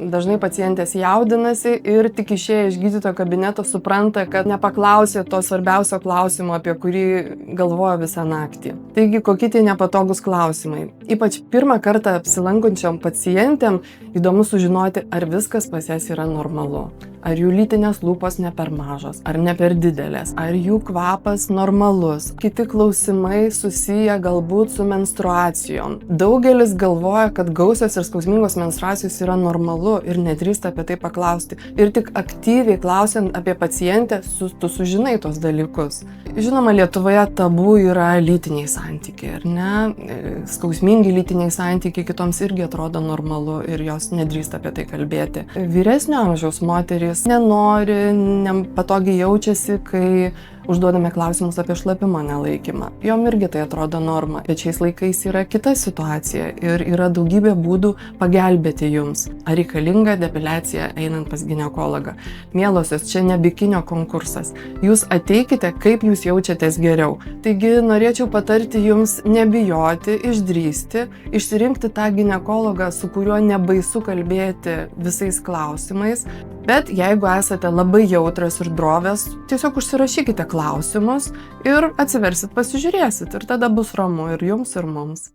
Dažnai pacientės jaudinasi ir tik išėję iš gydytojo kabineto supranta, kad nepaklausė to svarbiausio klausimo, apie kurį galvojo visą naktį. Taigi, kokie tie nepatogus klausimai? Ypač pirmą kartą apsilankančiom pacientėm įdomu sužinoti, ar viskas pas jas yra normalu. Ar jų lytinės lūpos ne per mažos, ar ne per didelės, ar jų kvapas normalus. Kiti klausimai susiję galbūt su menstruacijom. Daugelis galvoja, kad gausios ir skausmingos menstruacijos yra normalu ir nedrįsta apie tai paklausti. Ir tik aktyviai klausiant apie pacientę, tu sužinai tos dalykus. Žinoma, Lietuvoje tabu yra lytiniai santykiai, ar ne? Skausmingi lytiniai santykiai kitoms irgi atrodo normalu ir jos nedrįsta apie tai kalbėti. Vyresnio amžiaus moterys nenori, nepatogiai jaučiasi, kai užduodame klausimus apie šlapimo nelaikymą. Jom irgi tai atrodo norma, bet šiais laikais yra kita situacija ir yra daugybė būdų pagelbėti jums. Ar reikalinga depiliacija einant pas ginekologą? Mielosios, čia ne bikinio konkursas. Jūs ateikite, kaip jūs jaučiatės geriau. Taigi norėčiau patarti jums nebijoti, išdrįsti, išsirinkti tą ginekologą, su kuriuo nebaisu kalbėti visais klausimais. Bet jeigu esate labai jautrios ir drovios, tiesiog užsirašykite klausimus ir atsiversit, pasižiūrėsit ir tada bus ramu ir jums, ir mums.